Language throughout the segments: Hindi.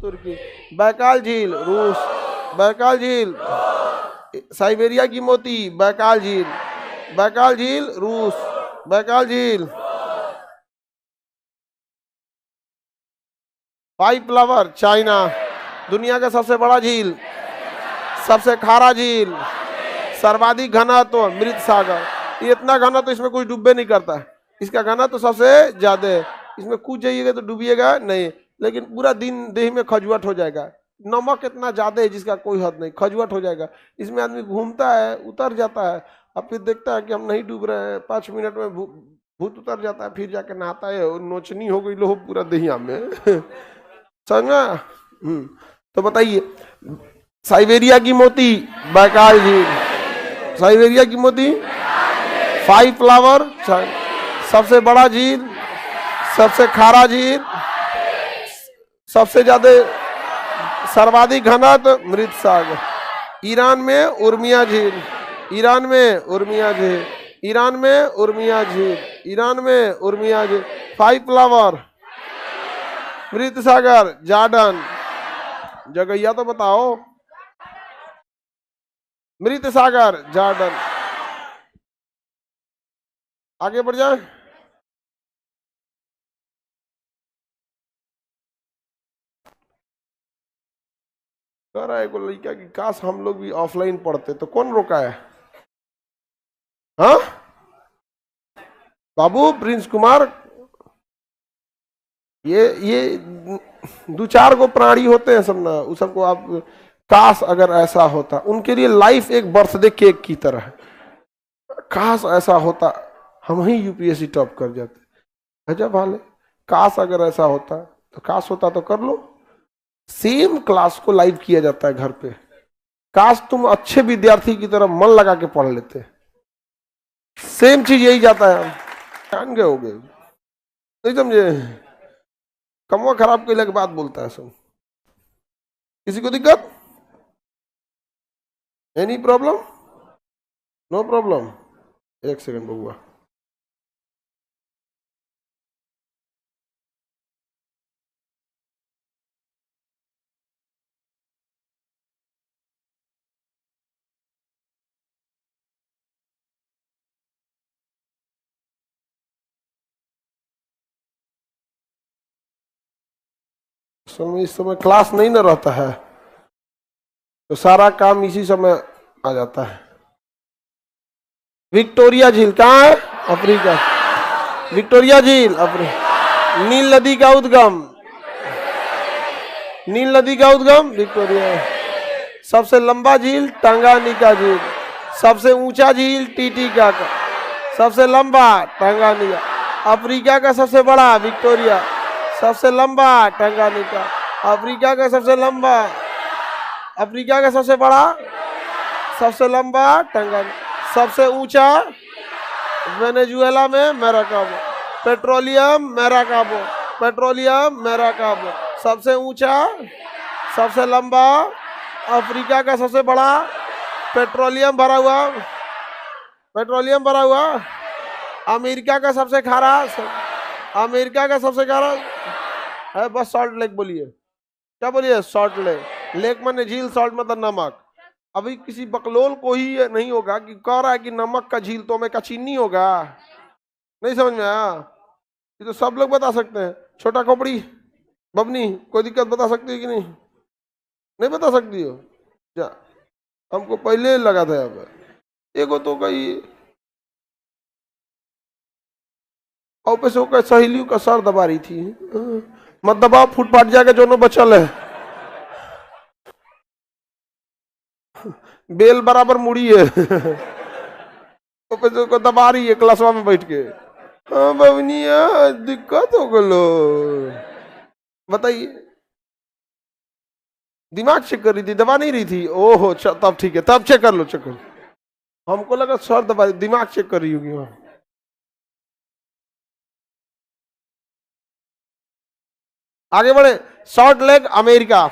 तुर्की। बैकाल झील रूस, बैकाल झील। साइबेरिया की मोती, बैकाल झील, बैकाल झील रूस, बैकाल झील। Pipe flower China. दुनिया का सबसे बड़ा झील, सबसे खारा झील, सर्वाधिक घना तो मृत सागर। ये इतना घना तो इसमें कुछ डूबे नहीं करता है, इसका घना तो सबसे ज्यादा है। इसमें कूद जाइएगा तो डूबिएगा नहीं, लेकिन पूरा दिन देह में खजुआट हो जाएगा। नमक इतना ज्यादा है जिसका कोई हद नहीं, खजुआट हो जाएगा। इसमें आदमी घूमता है, उतर जाता है, अब फिर देखता है कि हम नहीं डूब रहे हैं, 5 मिनट में भूत उतर जाता है, फिर जाके नहाता है, नोचनी हो गई लो पूरा दहिया में। समझा? तो बताइए, साइबेरिया की मोती, बैकाल झील, साइबेरिया की मोती, फाइव फ्लावर, सबसे बड़ा झील, सबसे खारा झील, सबसे ज्यादा सर्वाधिक घना तो मृत सागर। ईरान में उर्मिया झील, ईरान में उर्मिया झील, ईरान में उर्मिया झील, ईरान में उर्मिया झील। फाइव फ्लावर, मृत सागर, जॉर्डन। जगहिया तो बताओ। मृत सागर, जॉर्डन। आगे बढ़ जाए। कह रहा है को लड़का कि काश हम लोग भी ऑफलाइन पढ़ते, तो कौन रोका है? हाँ बाबू प्रिंस कुमार, ये 2-4 गो प्राणी होते हैं सब ना, उस सबको आप काश अगर ऐसा होता, उनके लिए लाइफ एक बर्थडे केक की तरह है। काश ऐसा होता, हम ही यूपीएससी टॉप कर जाते। अजब हाल है। काश अगर ऐसा होता, तो काश होता तो कर लो। सेम क्लास को लाइव किया जाता है घर पे। काश तुम अच्छे विद्यार्थी की तरह मन लगा के पढ़ लेते। सेम चीज यही जाता है। जान गए होगे, नहीं समझे? कमवा खराब के लिए बात बोलता है सब। किसी को दिक्कत? Any problem? No problem. एक सेकंड बबुआ। इस समय क्लास नहीं ना रहता है, तो सारा काम इसी समय आ जाता है। विक्टोरिया झील कहाँ है? अफ्रीका। विक्टोरिया झील अफ्रीका। नील नदी का उद्गम, नील नदी का उद्गम विक्टोरिया। सबसे लंबा झील टंगानिका झील, सबसे ऊंचा झील टीटीका का, सबसे लंबा टंगानिका। अफ्रीका का सबसे बड़ा विक्टोरिया, सबसे लंबा टंगानिका। अफ्रीका का सबसे लंबा, अफ्रीका का सबसे बड़ा, सबसे लंबा टंगानिका। सबसे ऊंचा वेनेजुएला में मैराकाबो, पेट्रोलियम मैराकाबो, पेट्रोलियम मैराकाबो। सबसे ऊंचा, सबसे लंबा, अफ्रीका का सबसे बड़ा, पेट्रोलियम भरा हुआ, पेट्रोलियम भरा हुआ। अमेरिका का सबसे खारा, अमेरिका का सबसे खारा है बस सॉल्ट लेक। बोलिए क्या बोलिए? Salt lake. लेक माने झील, सॉल्ट मतलब नमक। अभी किसी बकलोल को ही नहीं होगा कि कह रहा है कि नमक का झील तो में का चीनी होगा। नहीं समझ में आया? ये तो सब लोग बता सकते हैं। छोटा खोपड़ी बबनी, कोई दिक्कत बता सकती है कि नहीं? नहीं बता सकती हो क्या? हमको पहले लगा था यहाँ पे एगो तो कही और पे से सहेलियों का सर दबा रही थी। मत दबाओ, फूट फाट जाके जो बचल है। बेल बराबर मुड़ी है। को दबा रही है क्लासवा में बैठ के। हाँ बबनिया दिक्कत हो गलो। बताइए, दिमाग चेक कर रही थी, दबा नहीं रही थी? ओहो तब ठीक है, तब चेक कर लो, चेक कर लो। हमको लगा सर दबा, दिमाग चेक कर रही होगी वहां। आगे बढ़े। Salt Lake America,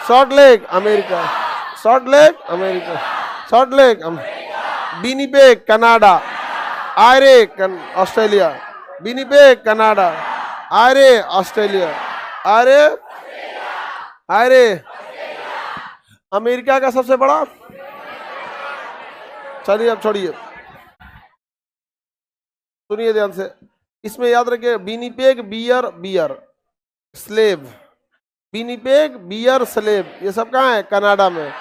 salt Lake America, salt Lake America, salt lake Winnipeg Canada, Eyre Australia, Winnipeg Canada, Eyre Australia, Ayre अरे अमेरिका का सबसे बड़ा, चलिए अब छोड़िए, सुनिए ध्यान से, इसमें याद रखिए Winnipeg beer beer Slave, Winnipeg beer Slave, ये सब कहाँ है? कनाडा में।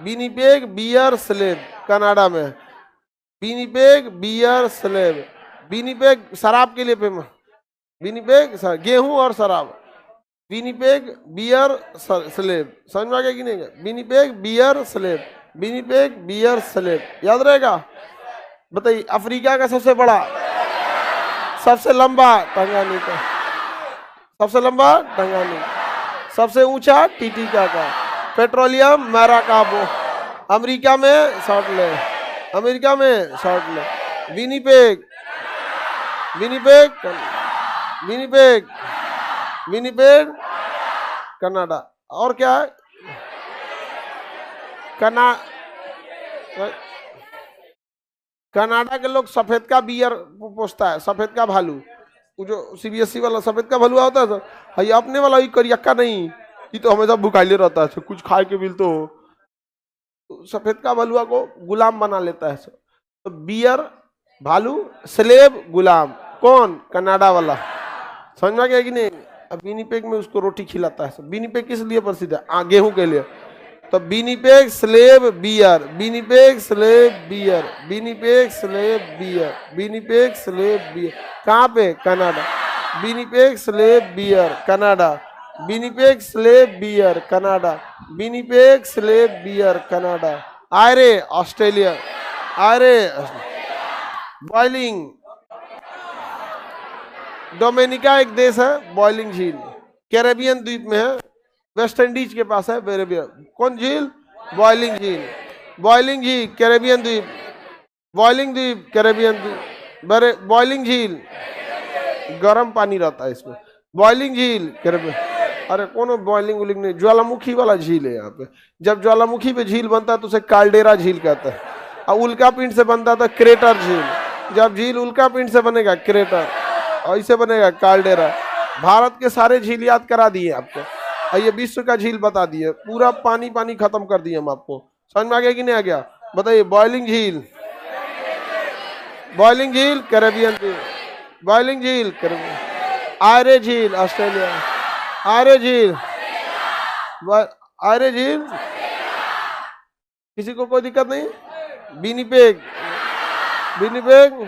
विनिपेग बियर स्लेव कनाडा में, विनिपेग बियर स्लेव, विनिपेग शराब के लिए फेमस, विनिपेग गेहूं और शराब, विनिपेग बियर स्लेव, समझ में आ गया कि नहीं? Winnipeg beer Slave, Winnipeg beer Slave, याद रहेगा। बताइए अफ्रीका का सबसे बड़ा, सबसे लंबा टंगानिका, सबसे लंबा टंगानिका, सबसे ऊंचा टीटीका का, पेट्रोलियम मैराकाबो, अमेरिका में सॉल्ट लेक, अमेरिका में salt lake, Winnipeg, Winnipeg, Winnipeg, Winnipeg Canada. और क्या है? कनाडा के लोग सफेद का बियर पोसता है, सफेद का भालू, वो जो सीबीएसई वाला सफेद का भालू आता है, ये अपने वाला ही करियक्का नहीं, ये तो हमेशा भुखाइले रहता है, कुछ खाए के मिलते हो, तो सफेद का भालुआ को गुलाम बना लेता है। तो बियर भालू, स्लेव गुलाम, कौन? कनाडा वाला, समझ में आ गया कि नहीं? अब विनिपेग में उसको रोटी खिलाता है। विनिपेग किस लिए प्रसिद्ध है? गेहूं के लिए। तो Winnipeg Slave beer, Winnipeg Slave beer, Winnipeg Slave beer, Winnipeg Slave beer, कहाँ पे? Canada. Winnipeg Slave beer Canada, Winnipeg Slave beer Canada, Winnipeg Slave beer Canada. Eyre Australia, Eyre boiling, Dominica एक देश है, बॉइलिंग झील कैरेबियन द्वीप में है, वेस्ट इंडीज के पास है कैरेबियन। कौन झील? बॉइलिंग झील, बॉइलिंग झील कैरेबियन द्वीप, बॉइलिंग द्वीप कैरेबियन द्वीप, बॉइलिंग झील गर्म पानी रहता है इसमें, बॉइलिंग झील कैरेबियन। अरे कौन बॉइलिंग वॉइलिंग नहीं, ज्वालामुखी वाला झील है यहाँ पे। जब ज्वालामुखी पे झील बनता है तो उसे काल्डेरा झील कहता है, और उल्का पिंड से बनता है तो क्रेटर झील। जब झील उल्का पिंड से बनेगा क्रेटर, और इसे बनेगा काल्डेरा। भारत के सारे झील याद करा दिए आपको, और ये विश्व का झील बता दिए, पूरा पानी पानी खत्म कर दिए हम आपको। समझ में आ गया कि नहीं आ गया? बताइए बॉइलिंग झील, बॉइलिंग झील कैरेबियन झील, बॉइलिंग झील कैरेबियन, आयरे झील ऑस्ट्रेलिया, आयरे झील, आयरे झील, किसी को कोई दिक्कत नहीं? Winnipeg, Winnipeg,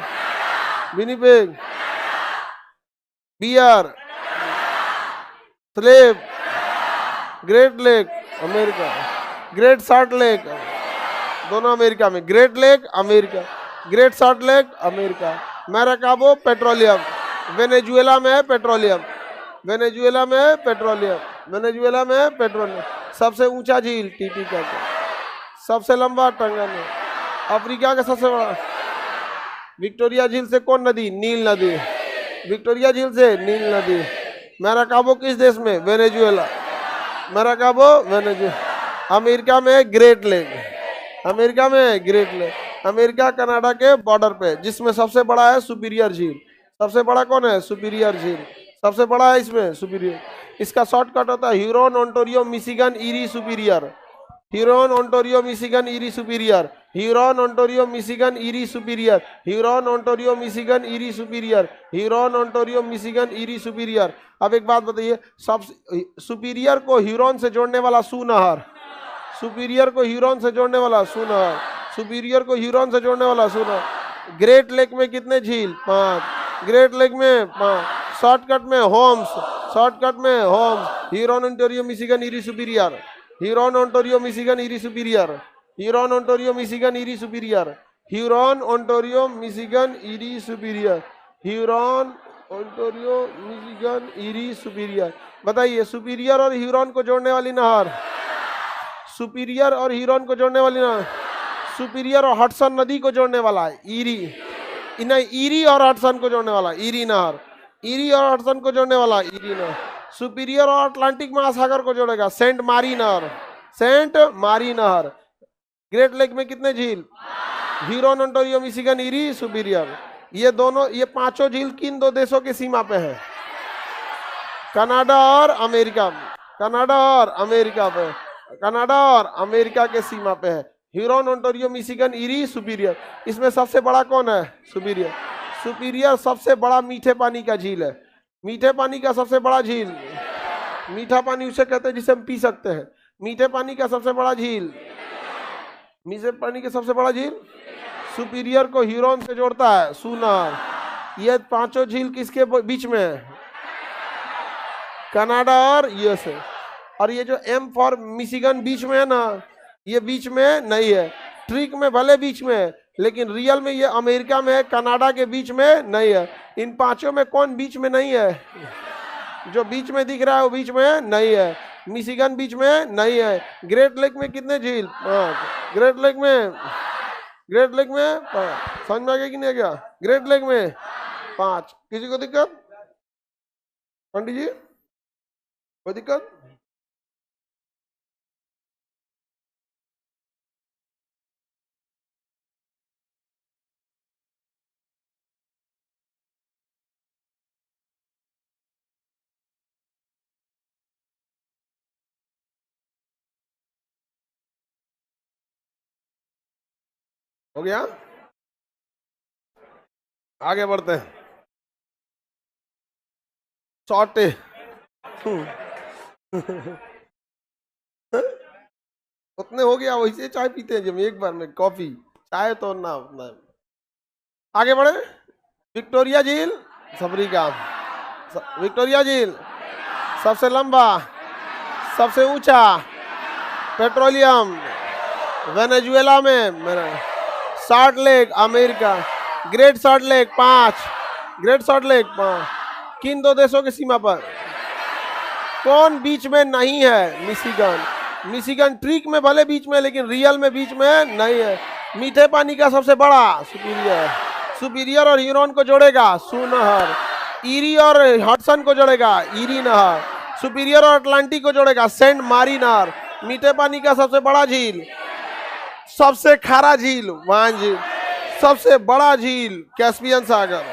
Winnipeg beer Slave, Great Lake America, Great Salt Lake, दोनों अमेरिका में, Great Lake America, Great Salt Lake America, Maracaibo petroleum, Venezuela में है पेट्रोलियम, वेनेजुएला में है पेट्रोलियम, वेनेजुएला में है पेट्रोलियम। सबसे ऊंचा झील टीटीका का, सबसे लंबा टंगानिका, अफ्रीका का सबसे बड़ा। विक्टोरिया झील से कौन नदी? नील नदी, विक्टोरिया झील से नील नदी। मैराकाबो किस देश में? Venezuela, Maracaibo Venezuela. अमेरिका में ग्रेट लेक, अमेरिका में ग्रेट लेक, अमेरिका कनाडा के बॉर्डर पे, जिसमें सबसे बड़ा है सुपीरियर झील। सबसे बड़ा कौन है? सुपीरियर झील, सबसे बड़ा है इसमें सुपीरियर। इसका शॉर्टकट होता है Huron Ontario Michigan Erie Superior, Huron Ontario Michigan Erie Superior, Huron Ontario Michigan Erie Superior, Huron Ontario Michigan Erie Superior, Huron Ontario Michigan Erie superior. अब एक बात बताइए, सब सुपीरियर को ह्यूरॉन से जोड़ने वाला सू नहर, सुपीरियर को ह्यूरॉन से जोड़ने वाला सू नहर, सुपीरियर को ह्यूरॉन से जोड़ने वाला सू नहर। ग्रेट लेक में कितने झील? 5, ग्रेट लेक में 5। शॉर्टकट में होम्स, शॉर्टकट में HOMES, Huron Ontario Michigan Erie Superior, Huron Ontario Michigan Erie Superior, Huron Ontario Michigan Erie Superior, Huron Ontario Michigan Erie Superior, Huron Ontario Michigan Erie Superior. बताइए सुपीरियर और ह्यूरॉन को जोड़ने वाली नहर, सुपीरियर और ह्यूरॉन को जोड़ने वाली नहर, सुपीरियर और हडसन नदी को जोड़ने वाला है ईरी, नहीं ईरी और हडसन को जोड़ने वाला ईरी नहर, ईरी और हडसन को जोड़ने वाला ईरी नहर। सुपीरियर और अटलांटिक महासागर को जोड़ेगा सेंट मारी नहर, सेंट मारी नहर। ग्रेट लेक में कितने झील? Huron Ontario Michigan Erie superior. ये दोनों, ये पांचों झील किन 2 देशों की सीमा पे है? कनाडा और अमेरिका। कनाडा और अमेरिका पे, कनाडा और अमेरिका के सीमा पे है। Huron, Ontario, Michigan, Erie, superior. इसमें सबसे बड़ा कौन है? सुपीरियर। सुपीरियर सबसे बड़ा मीठे पानी का झील है। मीठे पानी का सबसे बड़ा झील, मीठा पानी उसे कहते हैं जिसे हम पी सकते हैं। मीठे पानी का सबसे बड़ा झील, मीठे पानी का सबसे बड़ा झील सुपीरियर को ह्यूरॉन से जोड़ता है, सूनर। ये पांचों झील किसके बीच में है? कनाडा और यूएसए। और ये जो एम फॉर मिशिगन बीच में है ना, ये बीच में नहीं है। ट्रिक में भले बीच में है, लेकिन रियल में ये अमेरिका में है, कनाडा के बीच में नहीं है। इन पांचों में कौन बीच में नहीं है? जो बीच में दिख रहा है वो बीच में नहीं है। मिशिगन बीच में नहीं है। ग्रेट लेक में कितने झील? 5। ग्रेट लेक में, ग्रेट लेक में 5। समझ में आ गया कि नहीं आ गया? ग्रेट लेक में 5। किसी को दिक्कत? पंडित जी कोई दिक्कत? हो गया? आगे बढ़ते हैं। शॉर्टे उतने हो गया, वैसे चाय पीते हैं जब एक बार में, कॉफी चाय तो ना उतना। आगे बढ़े। विक्टोरिया झील, अफ्रीका। विक्टोरिया झील सबसे लंबा, सबसे ऊंचा, पेट्रोलियम वेनेजुएला में। Salt Lake America, Great Salt lake 5। Great Salt lake 5 किन दो देशों की सीमा पर? कौन बीच में नहीं है? मिशिगन। मिशिगन ट्रिक में भले बीच में, लेकिन रियल में बीच में नहीं है। मीठे पानी का सबसे बड़ा सुपीरियर। सुपीरियर और ह्यूरॉन को जोड़ेगा सू नहर। ईरी और हडसन को जोड़ेगा ईरी नहर। सुपीरियर और अटलांटिक को जोड़ेगा सेंट मारी नहर। मीठे पानी का सबसे बड़ा झील, सबसे खारा झील वान झील। सबसे बड़ा झील कैस्पियन सागर।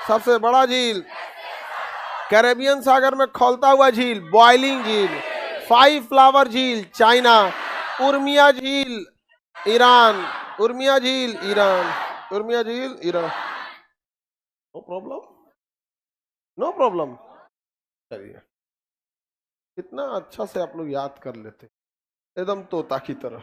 सबसे बड़ा झील कैरेबियन सागर में खौलता हुआ झील बॉइलिंग झील। 5 फ्लावर झील चाइना। उर्मिया झील ईरान। उर्मिया झील ईरान। उर्मिया झील Iran. No problem, no problem. चलिए, कितना अच्छा से आप लोग याद कर लेते, एकदम तोता की तरह।